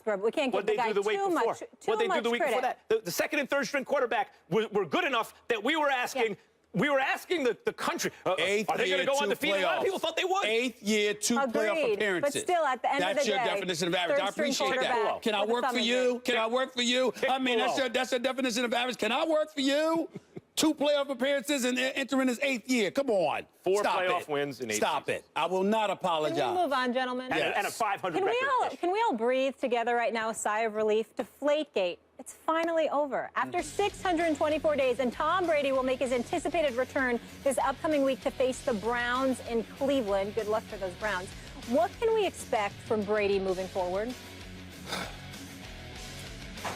Foxborough. We can't give the guy too much credit. What'd they do the week before that? The second and third string quarterback were good enough that we were asking. Yeah. We were asking the country, are they going to go undefeated? A lot of people thought they would. 8th year, 2 playoff appearances. But still, at the end of the day, that's your definition of average. I appreciate that. Can I work for you? Can I work for you? I mean, that's your definition of average. Can I work for you? 2 playoff appearances and entering his 8th year. Come on. 4 playoff wins in 8 Stop it. I will not apologize. Can we move on, gentlemen? And a 500 record. Can we all breathe together right now, a sigh of relief? Deflategate. It's finally over. After 624 days, and Tom Brady will make his anticipated return this upcoming week to face the Browns in Cleveland. Good luck for those Browns. What can we expect from Brady moving forward?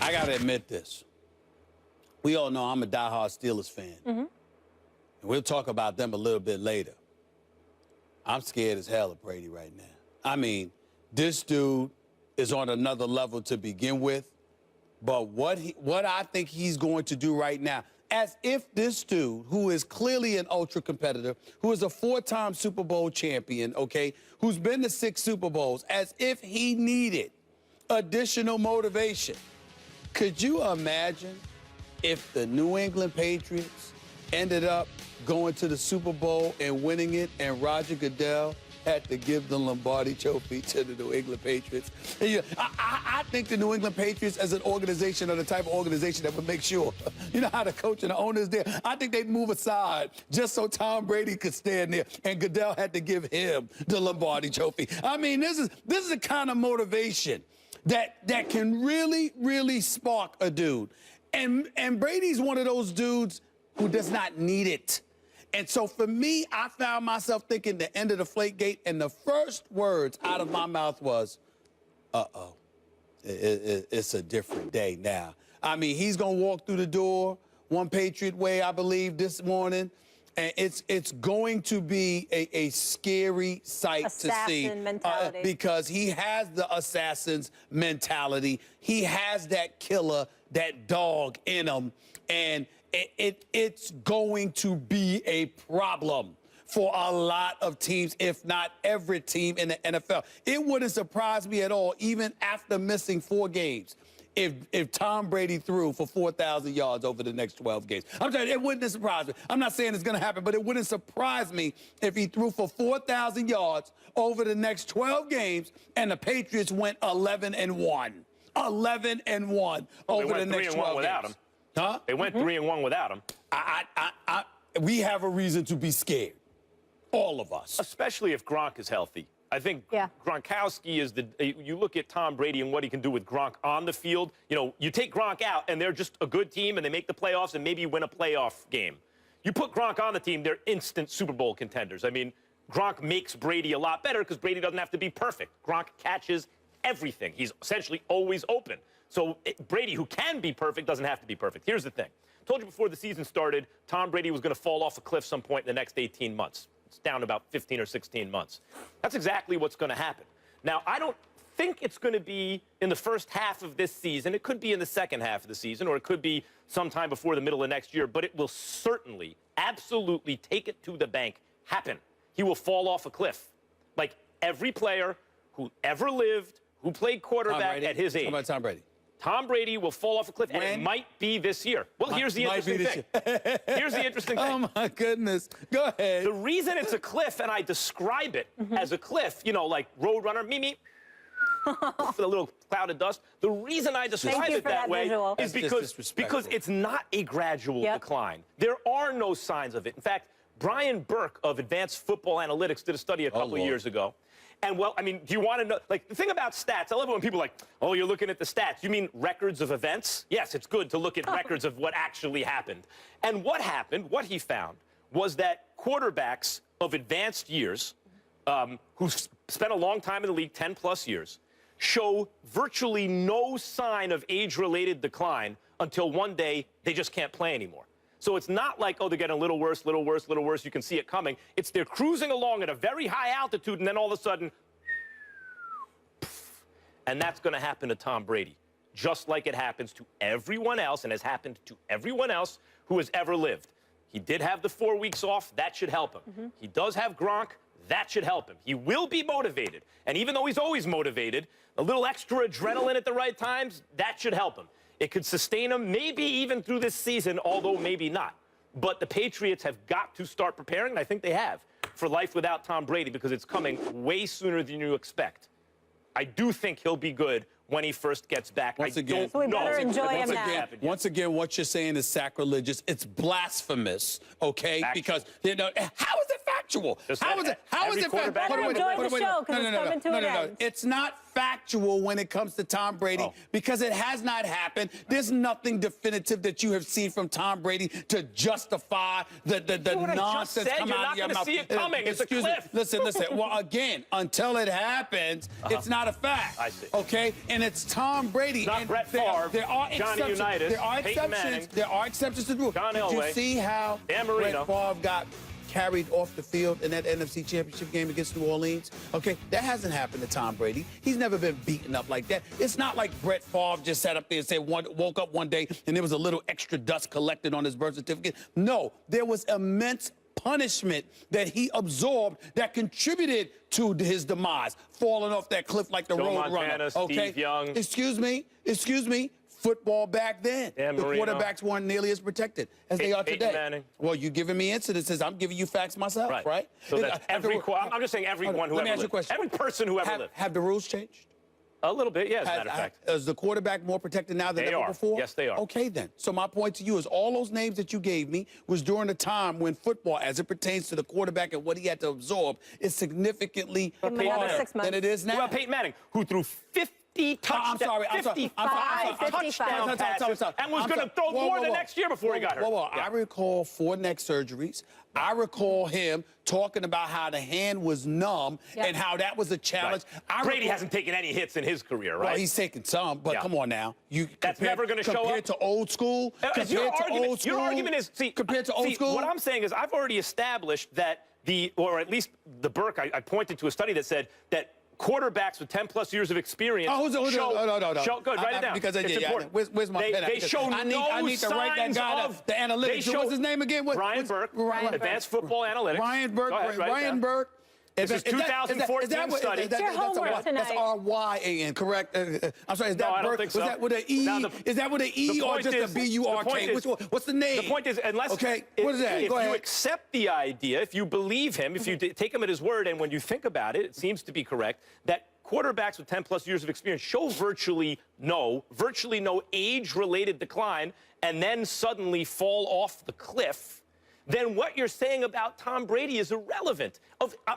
I got to admit this. We all know I'm a diehard Steelers fan. And we'll talk about them a little bit later. I'm scared as hell of Brady right now. I mean, this dude is on another level to begin with. But what I think he's going to do right now, as if this dude, who is clearly an ultra competitor, who is a 4-time Super Bowl champion, okay, who's been to 6 Super Bowls, as if he needed additional motivation. Could you imagine if the New England Patriots ended up going to the Super Bowl and winning it, and Roger Goodell had to give the Lombardi Trophy to the New England Patriots? I think the New England Patriots as an organization are the type of organization that would make sure, you know how the coach and the owners there, I think they'd move aside just so Tom Brady could stand there, and Goodell had to give him the Lombardi Trophy. I mean, this is the kind of motivation that can really, really spark a dude. And Brady's one of those dudes who does not need it. And so for me, I found myself thinking the end of the Deflategate, and the first words out of my mouth was, uh-oh, it's a different day now. I mean, he's going to walk through the door one Patriot way, I believe, this morning. And it's going to be a scary sight to see. Mentality. Because he has the assassin's mentality. He has that killer, that dog in him. And it's going to be a problem for a lot of teams, if not every team in the NFL. It wouldn't surprise me at all, even after missing 4 games, if Tom Brady threw for 4,000 yards over the next 12 games. I'm telling you, it wouldn't surprise me. I'm not saying it's going to happen, but it wouldn't surprise me if he threw for 4,000 yards over the next 12 games and the Patriots went 11-1. 11-1 over the next 12 games. Him. Huh? They went 3-1 without him. We have a reason to be scared. All of us. Especially if Gronk is healthy. I think Gronkowski is you look at Tom Brady and what he can do with Gronk on the field. You know, you take Gronk out and they're just a good team and they make the playoffs and maybe you win a playoff game. You put Gronk on the team, they're instant Super Bowl contenders. I mean, Gronk makes Brady a lot better because Brady doesn't have to be perfect. Gronk catches everything. He's essentially always open. So Brady, who can be perfect, doesn't have to be perfect. Here's the thing. I told you before the season started, Tom Brady was going to fall off a cliff some point in the next 18 months. It's down about 15 or 16 months. That's exactly what's going to happen. Now, I don't think it's going to be in the first half of this season. It could be in the second half of the season, or it could be sometime before the middle of next year, but it will certainly, absolutely, take it to the bank, happen. He will fall off a cliff. Like every player who ever lived, who played quarterback at his age. How about Tom Brady? Tom Brady will fall off a cliff, and it might be this year. Well, here's the interesting thing. Here's the interesting thing. Oh, my goodness. Go ahead. The reason it's a cliff, and I describe it as a cliff, you know, like Roadrunner, me, with a little cloud of dust. The reason I describe it that way is because it's not a gradual decline. There are no signs of it. In fact, Brian Burke of Advanced Football Analytics did a study a couple of years ago. And, well, I mean, do you want to know, like, the thing about stats, I love it when people are like, oh, you're looking at the stats. You mean records of events? Yes, it's good to look at records of what actually happened. And what happened, what he found, was that quarterbacks of advanced years, who spent a long time in the league, 10-plus years, show virtually no sign of age-related decline until one day they just can't play anymore. So it's not like, oh, they're getting a little worse, little worse, little worse. You can see it coming. It's they're cruising along at a very high altitude, and then all of a sudden, poof, and that's going to happen to Tom Brady, just like it happens to everyone else and has happened to everyone else who has ever lived. He did have the 4 weeks off. That should help him. He does have Gronk. That should help him. He will be motivated. And even though he's always motivated, a little extra adrenaline at the right times, that should help him. It could sustain him maybe even through this season, although maybe not. But the Patriots have got to start preparing, and I think they have, for life without Tom Brady because it's coming way sooner than you expect. I do think he'll be good when he first gets back. Once again, so we better enjoy him now. Once again, what you're saying is sacrilegious. It's blasphemous, okay? Factual. Because, you know, how is it factual? How is it factual? Better enjoy the show because it's coming to an end. It's not factual when it comes to Tom Brady because it has not happened. There's nothing definitive that you have seen from Tom Brady to justify the nonsense coming out of your mouth. You're not going to see it coming. It's a cliff. Listen. Well, again, until it happens, it's not a fact. I see. Okay? And it's Tom Brady. It's not and Brett Favre, there are Johnny exceptions. Unitas, There are Peyton exceptions. Manning, There are exceptions to the rule. John Did Elway, you see how Dan Brett Marino. Favre got carried off the field in that NFC Championship game against New Orleans? Okay, that hasn't happened to Tom Brady. He's never been beaten up like that. It's not like Brett Favre just sat up there and said woke up one day and there was a little extra dust collected on his birth certificate. No, there was immense punishment that he absorbed that contributed to his demise, falling off that cliff like the Joe road Montana, runner. Steve Okay, Young. Excuse me. Football back then, Dan the Marino. quarterbacks weren't nearly as protected as they are Peyton today. Manning. Well, you're giving me incidences. I'm giving you facts myself, right? So that's I'm just saying everyone who Let me ever ask you a lived. question. Every person who ever lived. Have the rules changed? A little bit, yeah, as a matter of fact. Is the quarterback more protected now than They ever are. before? Yes, they are. Okay, then. So my point to you is all those names that you gave me was during a time when football, as it pertains to the quarterback and what he had to absorb, is significantly harder than it is now. Well, Peyton Manning, who threw 50 touchdowns, 55 touchdown passes, and was going to throw more the next year before he got hurt. I recall 4 neck surgeries. I recall him talking about how the hand was numb and how that was a challenge. Brady hasn't taken any hits in his career, right? Well, he's taken some, but come on now. That's never going to show up. Compared to old school? Your argument is, compared to old school? What I'm saying is I've already established that or at least the Burke, I pointed to a study that said that quarterbacks with 10-plus years of experience show good, write it down. Because it's important. Where's my pen? They show I need to write that guy down. The analytics. What's his name again? Ryan Burke, Advanced Football Analytics. Ryan Burke. This is 2014 study. It's your homework tonight. That's R-Y-A-N, correct? I'm sorry, is that No, I don't Burke? think so. Was that with an E? Is that with an E or just a B-U-R-K? What's the name? The point is, unless what is that? If you accept the idea, if you believe him, if you take him at his word, and when you think about it, it seems to be correct, that quarterbacks with 10-plus years of experience show virtually no age-related decline and then suddenly fall off the cliff, then what you're saying about Tom Brady is irrelevant.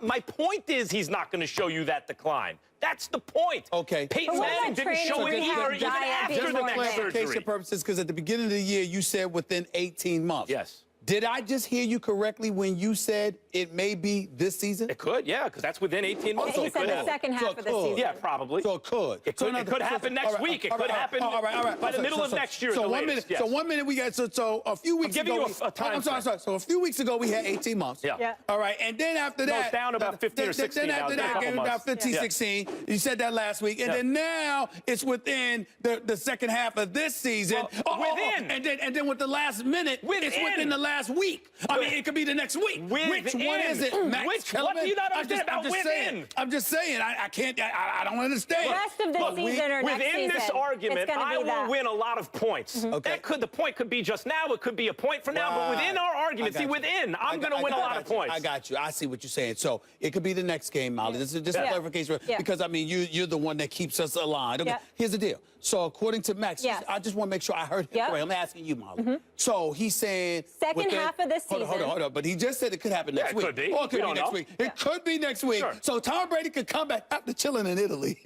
My point is he's not going to show you that decline. That's the point. Okay. Peyton Manning didn't show it either, even after the neck surgery. Clarification purposes, because at the beginning of the year, you said within 18 months. Yes. Did I just hear you correctly when you said it may be this season? It could, yeah, because that's within 18 months. He said the second half of the season. Yeah, probably. So it could. It could happen next week. It could happen by the middle of next year. So 1 minute. So 1 minute we got. So a few weeks ago. I'm giving you a time. I'm sorry. So a few weeks ago we had 18 months. Yeah. All right, and then after that, it's down about 15 or 16 now. Then after that, getting about 15, 16. You said that last week, and then now it's within the second half of this season. Within. And then with the last minute, it's within the last week. I mean, it could be the next week. Which one is it, Max Kellerman? What do you not understand about within? I'm just saying. I can't. I don't understand. The rest of the season or next season. Within this argument, I will win a lot of points. Okay. The point could be just now. It could be a point from now. But within our argument, I'm going to win a lot of points. I got you. I see what you're saying. So it could be the next game, Molly. This is just a clarification. Because, I mean, you're the one that keeps us aligned. Okay. Here's the deal. So according to Max, I just want to make sure I heard him correctly. I'm asking you, Molly. So he's saying second half of this season. Hold on. But he just said it could happen next week. It could be. Or it could be next week. It could be next week. Sure. So Tom Brady could come back after chilling in Italy.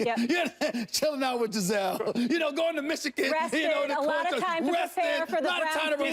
Chilling out with Giselle. Going to Michigan. Rested, a lot of time to prepare for the Browns.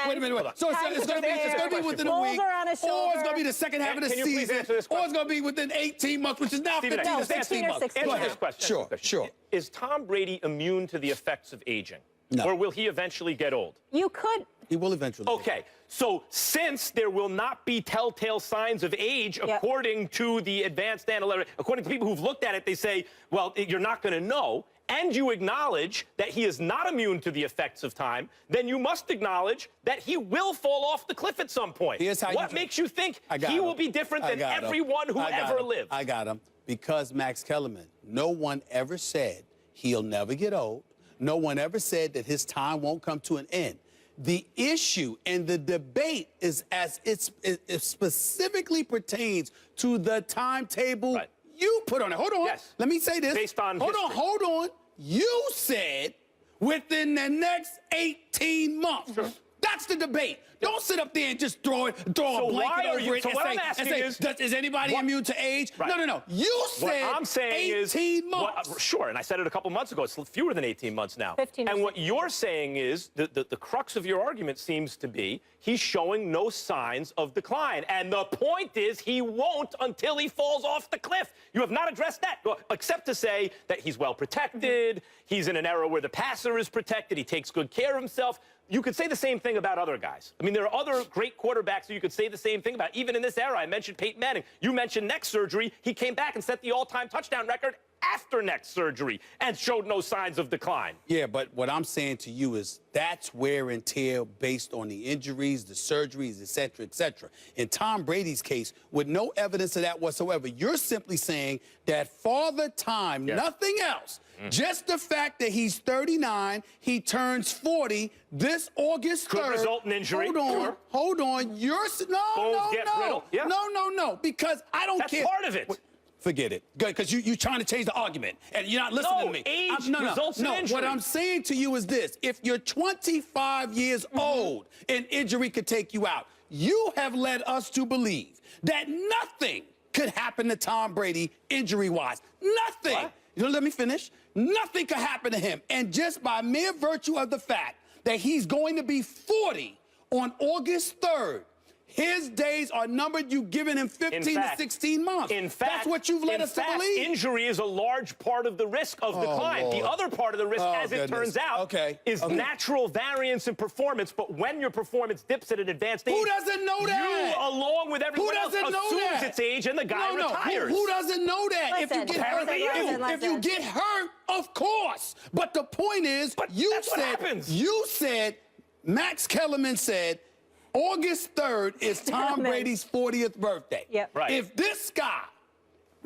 Wait a minute. So it's going to be within a week. Or it's going to be the second half of the season. Or it's going to be within 18 months, which is now 15 to 16 months. Answer this question. Sure. Is Tom Brady immune to the effects of aging? No. Or will he eventually get old? You could. He will eventually. Okay. So since there will not be telltale signs of age, according to the advanced analytics, according to people who've looked at it, they say, well, you're not going to know, and you acknowledge that he is not immune to the effects of time, then you must acknowledge that he will fall off the cliff at some point. What makes you think he will be different than everyone who ever lived? I got him. Because Max Kellerman, no one ever said he'll never get old. No one ever said that his time won't come to an end. The issue and the debate is as it specifically pertains to the timetable you put on it. Hold on. Yes. Let me say this. Based on Hold on. You said within the next 18 months. Sure. That's the debate. Don't sit up there and just throw a blanket over it and say, is anybody immune to age? Right. No. You said what I'm saying 18 months. Sure, and I said it a couple months ago. It's fewer than 18 months now. 15 and what you're saying is, the crux of your argument seems to be, he's showing no signs of decline. And the point is, he won't until he falls off the cliff. You have not addressed that, except to say that he's well protected, he's in an era where the passer is protected, he takes good care of himself. You could say the same thing about other guys. I mean, there are other great quarterbacks who you could say the same thing about. Even in this era, I mentioned Peyton Manning. You mentioned neck surgery. He came back and set the all-time touchdown record after neck surgery and showed no signs of decline. Yeah, but what I'm saying to you is that's wear and tear based on the injuries, the surgeries, et cetera, et cetera. In Tom Brady's case, with no evidence of that whatsoever, you're simply saying that Father Time, nothing else, just the fact that he's 39, he turns 40 this August 3rd. Could result in injury. Hold on. No, because I don't care. That's part of it. Forget it. Good, because you're trying to change the argument, and you're not listening to me. Age results in injury. What I'm saying to you is this. If you're 25 years old, an injury could take you out. You have led us to believe that nothing could happen to Tom Brady injury-wise. Nothing. What? Let me finish. Nothing could happen to him. And just by mere virtue of the fact that he's going to be 40 on August 3rd, his days are numbered. You've given him 15 to 16 months. In fact, that's what you've led us to believe. Injury is a large part of the risk of decline. Lord. The other part of the risk, as it turns out, is natural variance in performance. But when your performance dips at an advanced age, who doesn't know that? You, along with everyone else, assumes its age, and the guy retires. Who doesn't know that? Listen, if you get hurt, if you get hurt, of course. But the point is, you said, Max Kellerman said, August 3rd is Tom Brady's 40th birthday. Yep. Right. If this guy,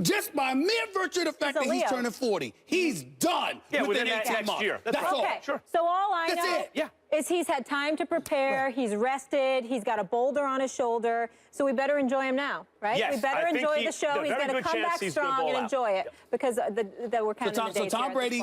just by mere virtue of the fact that he's turning 40, he's done within that next year. That's all. Sure. So all I know is he's had time to prepare, he's rested, he's got a boulder on his shoulder, so we better enjoy him now, right? Yes, we better enjoy the show. He's going to come back strong and enjoy it because we're counting the days. So Tom Brady